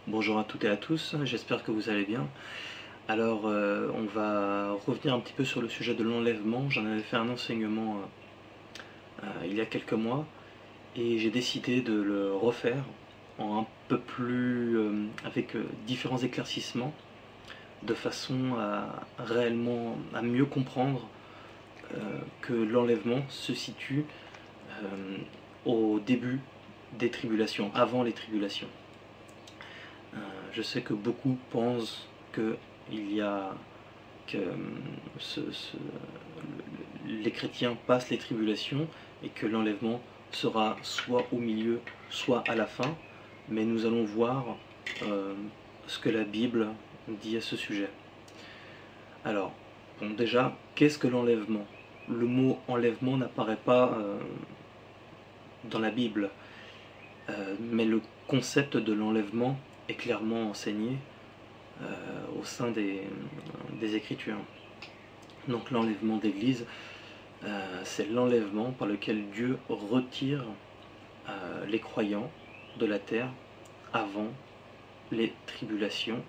Bonjour à toutes et à tous, j'espère que vous allez bien. Alors on va revenir un petit peu sur le sujet de l'enlèvement. J'en avais fait un enseignement il y a quelques mois et j'ai décidé de le refaire en un peu plus avec différents éclaircissements de façon à mieux comprendre que l'enlèvement se situe au début des tribulations, avant les tribulations. Je sais que beaucoup pensent que il y a que les chrétiens passent les tribulations et que l'enlèvement sera soit au milieu, soit à la fin, mais nous allons voir ce que la Bible dit à ce sujet. Alors, bon, déjà, qu'est-ce que l'enlèvement? Le mot enlèvement n'apparaît pas dans la Bible, mais le concept de l'enlèvement est clairement enseigné au sein des Écritures. Donc l'enlèvement d'Église, c'est l'enlèvement par lequel Dieu retire les croyants de la terre avant les tribulations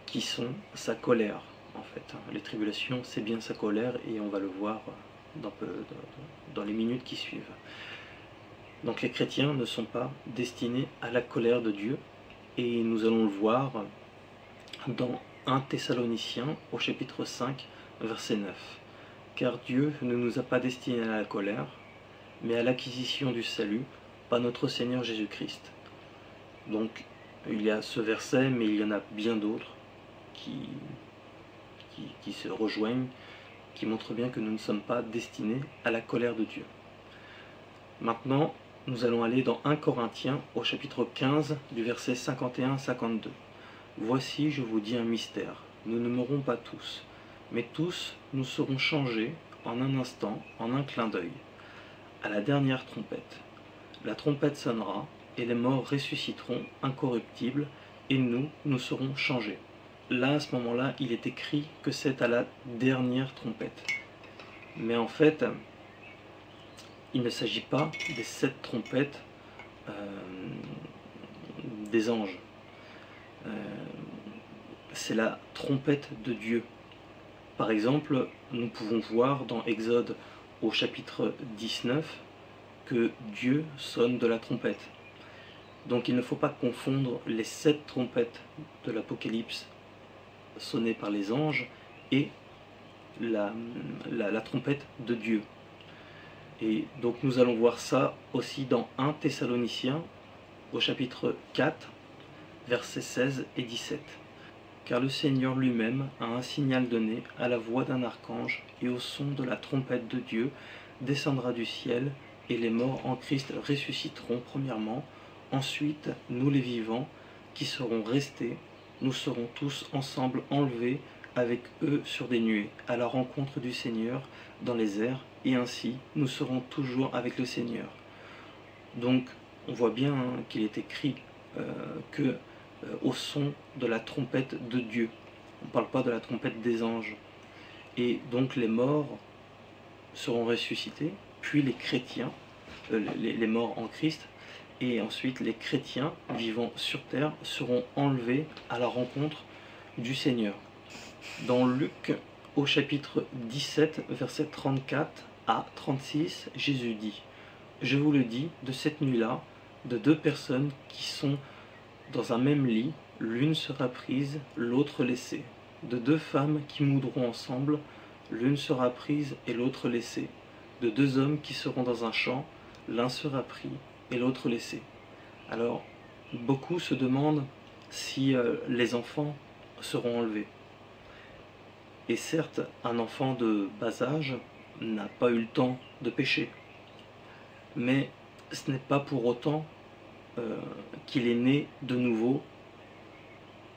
qui sont sa colère en fait. Les tribulations, c'est bien sa colère et on va le voir dans les minutes qui suivent. Donc les chrétiens ne sont pas destinés à la colère de Dieu et nous allons le voir dans 1 Thessaloniciens au chapitre 5 verset 9. Car Dieu ne nous a pas destinés à la colère, mais à l'acquisition du salut par notre Seigneur Jésus-Christ. Donc il y a ce verset, mais il y en a bien d'autres qui se rejoignent, qui montrent bien que nous ne sommes pas destinés à la colère de Dieu. Maintenant, nous allons aller dans 1 Corinthiens au chapitre 15 du verset 51-52. Voici, je vous dis un mystère, nous ne mourrons pas tous, mais tous nous serons changés en un instant, en un clin d'œil, à la dernière trompette. La trompette sonnera, et les morts ressusciteront incorruptibles, et nous serons changés. Là, à ce moment-là, il est écrit que c'est à la dernière trompette. Mais en fait, il ne s'agit pas des 7 trompettes des anges. C'est la trompette de Dieu. Par exemple, nous pouvons voir dans Exode au chapitre 19 que Dieu sonne de la trompette. Donc il ne faut pas confondre les 7 trompettes de l'Apocalypse sonnées par les anges et la trompette de Dieu. Et donc nous allons voir ça aussi dans 1 Thessaloniciens au chapitre 4 versets 16 et 17. Car le Seigneur lui-même a un signal donné à la voix d'un archange et au son de la trompette de Dieu descendra du ciel et les morts en Christ ressusciteront premièrement. Ensuite, nous les vivants qui serons restés, nous serons tous ensemble enlevés avec eux sur des nuées à la rencontre du Seigneur dans les airs et ainsi nous serons toujours avec le Seigneur. Donc on voit bien qu'il est écrit que au son de la trompette de Dieu. On ne parle pas de la trompette des anges. Et donc les morts seront ressuscités, puis les chrétiens, les morts en Christ, et ensuite les chrétiens vivant sur terre seront enlevés à la rencontre du Seigneur. Dans Luc, au chapitre 17, versets 34 à 36, Jésus dit « Je vous le dis, de cette nuit-là, de 2 personnes qui sont dans un même lit, l'une sera prise, l'autre laissée. De 2 femmes qui moudront ensemble, l'une sera prise et l'autre laissée. De 2 hommes qui seront dans un champ, l'un sera pris et l'autre laissé. » Alors, beaucoup se demandent si les enfants seront enlevés. Et certes, un enfant de bas âge n'a pas eu le temps de pécher. Mais ce n'est pas pour autant qu'il est né de nouveau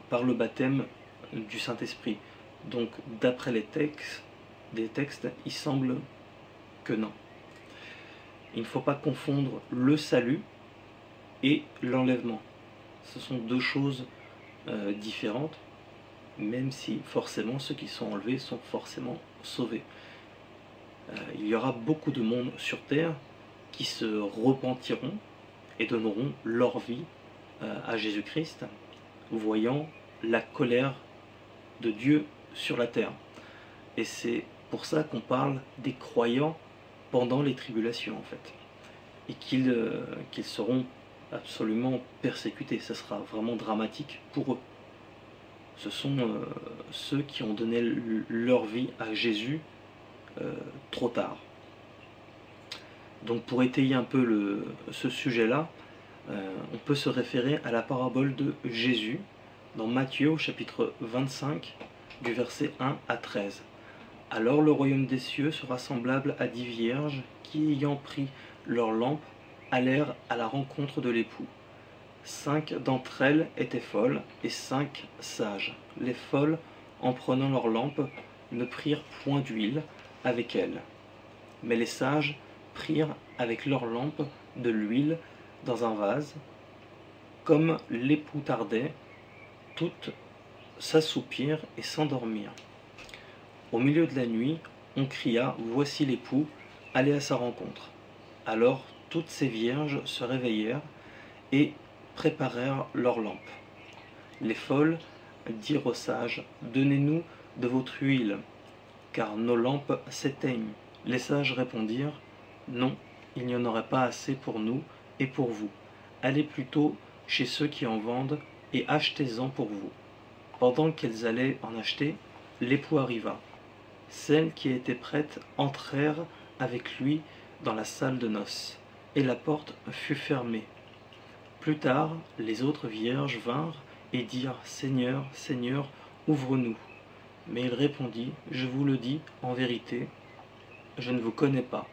par le baptême du Saint-Esprit. Donc d'après les textes, il semble que non. Il ne faut pas confondre le salut et l'enlèvement. Ce sont 2 choses différentes, même si forcément ceux qui sont enlevés sont forcément sauvés. Il y aura beaucoup de monde sur terre qui se repentiront et donneront leur vie à Jésus-Christ, voyant la colère de Dieu sur la terre. Et c'est pour ça qu'on parle des croyants pendant les tribulations en fait. Et qu'ils seront absolument persécutés. Ça sera vraiment dramatique pour eux. Ce sont ceux qui ont donné leur vie à Jésus trop tard. Donc pour étayer un peu ce sujet-là, on peut se référer à la parabole de Jésus dans Matthieu au chapitre 25 du verset 1 à 13. Alors le royaume des cieux sera semblable à 10 vierges qui, ayant pris leurs lampes, allèrent à la rencontre de l'époux. 5 d'entre elles étaient folles et 5 sages. Les folles, en prenant leurs lampes, ne prirent point d'huile avec elles. Mais les sages prirent avec leurs lampes de l'huile dans un vase. Comme l'époux tardait, toutes s'assoupirent et s'endormirent. Au milieu de la nuit, on cria « Voici l'époux, allez à sa rencontre ». Alors toutes ces vierges se réveillèrent et préparèrent leurs lampes. Les folles dirent aux sages « Donnez-nous de votre huile, car nos lampes s'éteignent. » Les sages répondirent « Non, il n'y en aurait pas assez pour nous et pour vous. Allez plutôt chez ceux qui en vendent et achetez-en pour vous. » Pendant qu'elles allaient en acheter, l'époux arriva. Celles qui étaient prêtes entrèrent avec lui dans la salle de noces, et la porte fut fermée. Plus tard, les autres vierges vinrent et dirent « Seigneur, Seigneur, ouvre-nous. » Mais il répondit « Je vous le dis en vérité, je ne vous connais pas.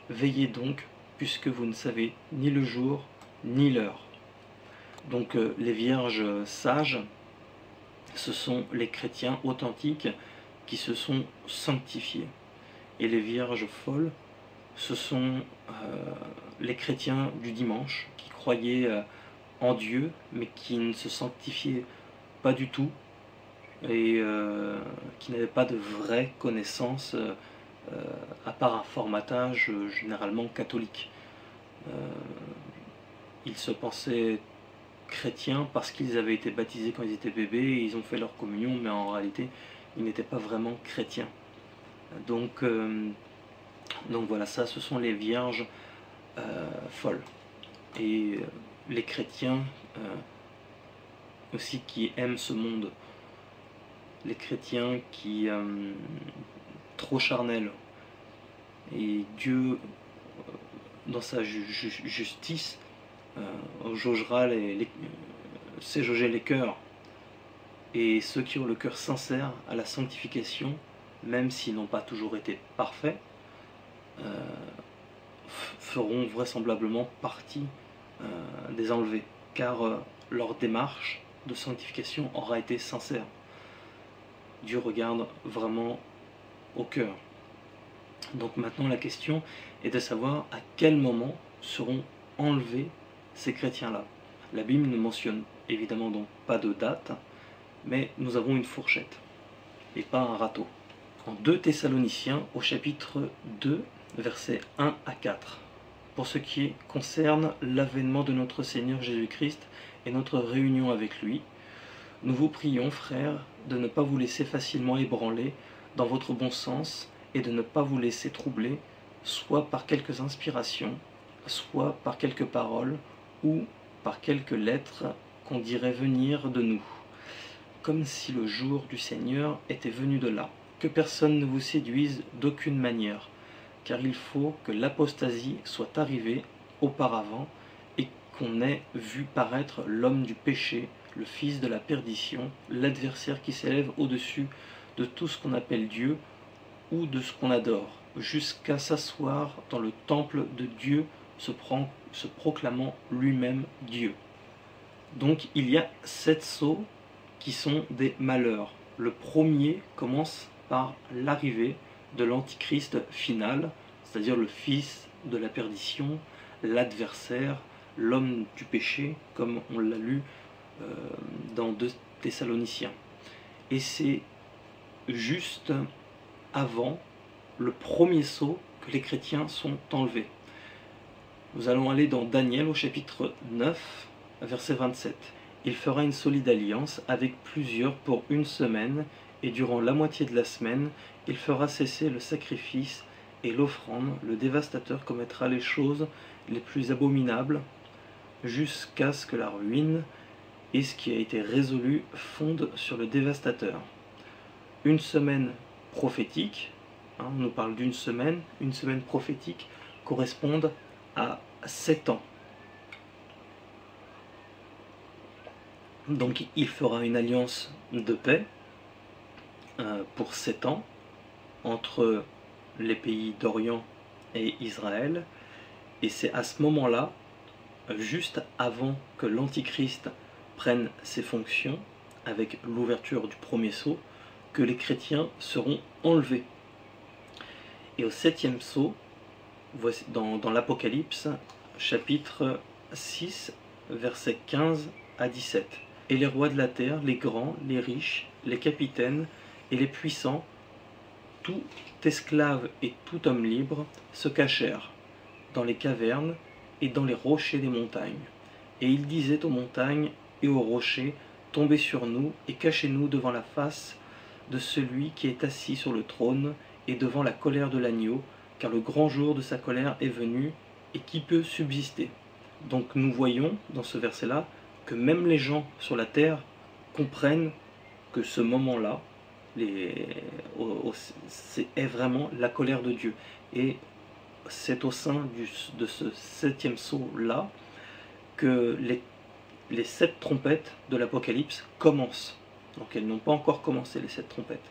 Veillez donc, puisque vous ne savez ni le jour ni l'heure. » Donc les vierges sages, ce sont les chrétiens authentiques qui se sont sanctifiés. Et les vierges folles, ce sont les chrétiens du dimanche qui croyaient en Dieu, mais qui ne se sanctifiaient pas du tout et qui n'avaient pas de vraie connaissance à part un formatage généralement catholique. Ils se pensaient chrétiens parce qu'ils avaient été baptisés quand ils étaient bébés et ils ont fait leur communion, mais en réalité ils n'étaient pas vraiment chrétiens. Donc voilà, ça ce sont les vierges folles. Et les chrétiens aussi qui aiment ce monde, les chrétiens qui trop charnels, et Dieu dans sa justice jaugera sait jauger les cœurs, et ceux qui ont le cœur sincère à la sanctification, même s'ils n'ont pas toujours été parfaits, feront vraisemblablement partie des enlevés, car leur démarche de sanctification aura été sincère. Dieu regarde vraiment au cœur. Donc maintenant la question est de savoir à quel moment seront enlevés ces chrétiens-là. La Bible ne mentionne évidemment donc pas de date, mais nous avons une fourchette et pas un râteau. En 2 Thessaloniciens au chapitre 2, versets 1 à 4. Pour ce qui concerne l'avènement de notre Seigneur Jésus-Christ et notre réunion avec lui, nous vous prions, frères, de ne pas vous laisser facilement ébranler dans votre bon sens et de ne pas vous laisser troubler, soit par quelques inspirations, soit par quelques paroles ou par quelques lettres qu'on dirait venir de nous, comme si le jour du Seigneur était venu de là. Que personne ne vous séduise d'aucune manière, car il faut que l'apostasie soit arrivée auparavant et qu'on ait vu paraître l'homme du péché, le fils de la perdition, l'adversaire qui s'élève au-dessus de tout ce qu'on appelle Dieu ou de ce qu'on adore, jusqu'à s'asseoir dans le temple de Dieu, se proclamant lui-même Dieu. Donc il y a 7 sceaux qui sont des malheurs. Le premier commence par l'arrivée de l'antichrist final, c'est-à-dire le fils de la perdition, l'adversaire, l'homme du péché, comme on l'a lu dans 2 Thessaloniciens. Et c'est juste avant le premier sceau que les chrétiens sont enlevés. Nous allons aller dans Daniel au chapitre 9, verset 27. Il fera une solide alliance avec plusieurs pour une semaine, et durant la moitié de la semaine, il fera cesser le sacrifice et l'offrande. Le dévastateur commettra les choses les plus abominables, jusqu'à ce que la ruine et ce qui a été résolu fondent sur le dévastateur. Une semaine prophétique, on nous parle d'une semaine, une semaine prophétique correspond à 7 ans. Donc il fera une alliance de paix pour 7 ans entre les pays d'Orient et Israël. Et c'est à ce moment-là, juste avant que l'Antichrist prenne ses fonctions, avec l'ouverture du premier sceau, que les chrétiens seront enlevés. Et au 7e sceau, voici dans l'Apocalypse, chapitre 6, versets 15 à 17. Et les rois de la terre, les grands, les riches, les capitaines et les puissants, tout esclave et tout homme libre, se cachèrent dans les cavernes et dans les rochers des montagnes. Et ils disaient aux montagnes et aux rochers, tombez sur nous et cachez-nous devant la face de celui qui est assis sur le trône et devant la colère de l'agneau, car le grand jour de sa colère est venu, et qui peut subsister. Donc nous voyons dans ce verset-là que même les gens sur la terre comprennent que ce moment-là est vraiment la colère de Dieu. Et c'est au sein de ce 7e sceau-là que les 7 trompettes de l'Apocalypse commencent. Donc elles n'ont pas encore commencé, les 7 trompettes.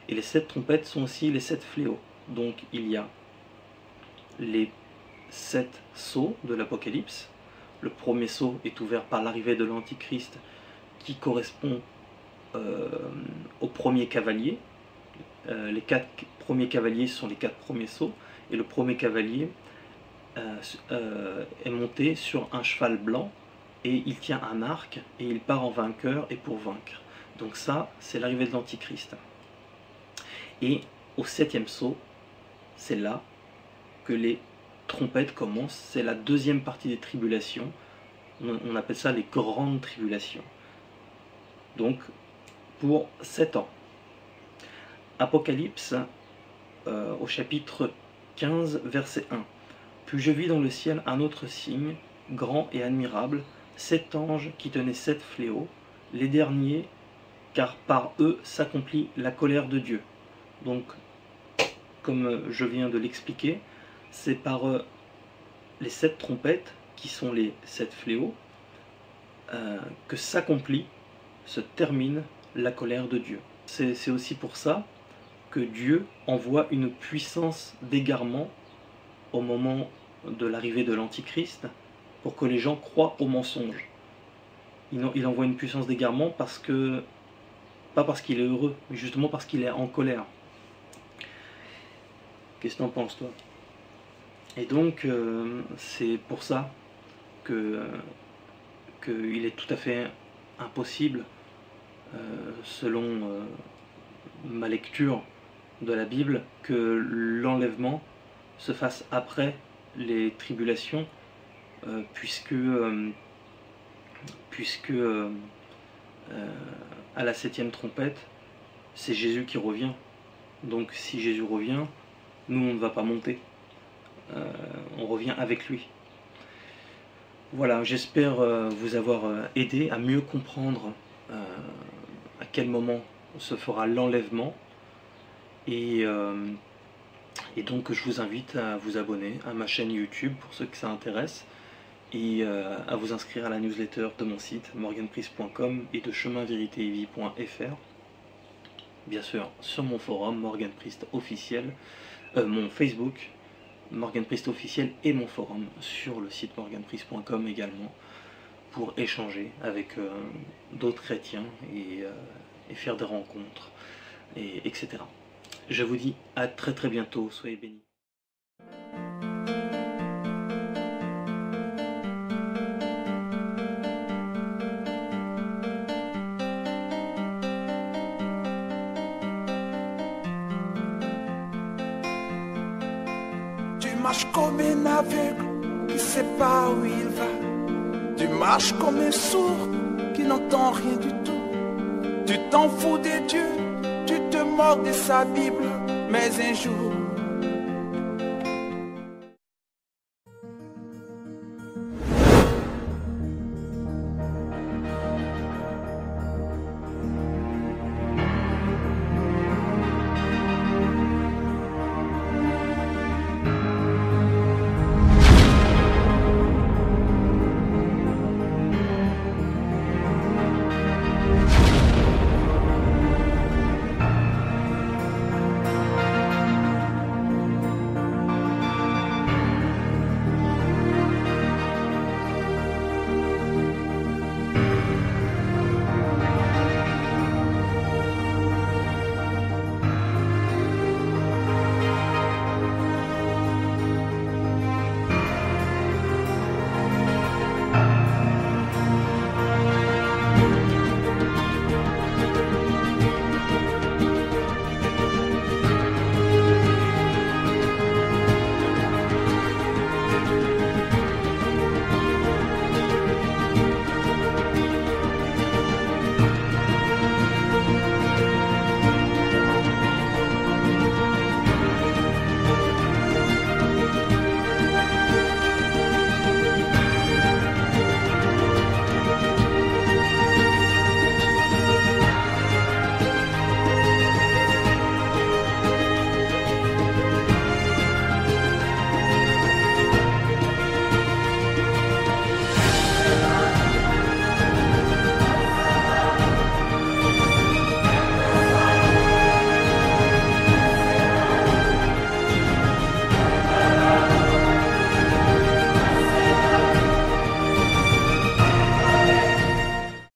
Et les 7 trompettes sont aussi les 7 fléaux. Donc il y a les 7 sceaux de l'Apocalypse. Le premier sceau est ouvert par l'arrivée de l'Antichrist, qui correspond au premier cavalier. Les 4 premiers cavaliers sont les 4 premiers sceaux. Et le premier cavalier est monté sur un cheval blanc, et il tient un arc, et il part en vainqueur et pour vaincre. Donc ça, c'est l'arrivée de l'Antichrist. Et au 7e sceau, c'est là que les trompettes commencent. C'est la deuxième partie des tribulations. On appelle ça les grandes tribulations. Donc, pour 7 ans. Apocalypse, au chapitre 15, verset 1. Puis je vis dans le ciel un autre signe, grand et admirable, 7 anges qui tenaient 7 fléaux, les derniers, car par eux s'accomplit la colère de Dieu. Donc, comme je viens de l'expliquer, c'est par les 7 trompettes, qui sont les 7 fléaux, que s'accomplit, se termine la colère de Dieu. C'est aussi pour ça que Dieu envoie une puissance d'égarement au moment de l'arrivée de l'Antichrist, pour que les gens croient au mensonge. Il envoie une puissance d'égarement pas parce qu'il est heureux, mais justement parce qu'il est en colère. Qu'est-ce que t'en penses, toi? Et donc, c'est pour ça qu'il est tout à fait impossible, selon ma lecture de la Bible, que l'enlèvement se fasse après les tribulations, puisque à la 7e trompette, c'est Jésus qui revient. Donc si Jésus revient, nous on ne va pas monter, on revient avec lui. Voilà, j'espère vous avoir aidé à mieux comprendre à quel moment se fera l'enlèvement, et donc je vous invite à vous abonner à ma chaîne YouTube pour ceux que ça intéresse, et à vous inscrire à la newsletter de mon site morganpriest.com et de cheminvéritéetvie.fr. Bien sûr, sur mon forum Morgan Priest officiel, mon Facebook Morgan Priest officiel, et mon forum sur le site morganpriest.com également, pour échanger avec d'autres chrétiens et faire des rencontres, etc. Je vous dis à très très bientôt, soyez bénis. Tu marches comme un aveugle qui ne sait pas où il va. Tu marches comme un sourd qui n'entend rien du tout. Tu t'en fous de Dieu, tu te moques de sa Bible, mais un jour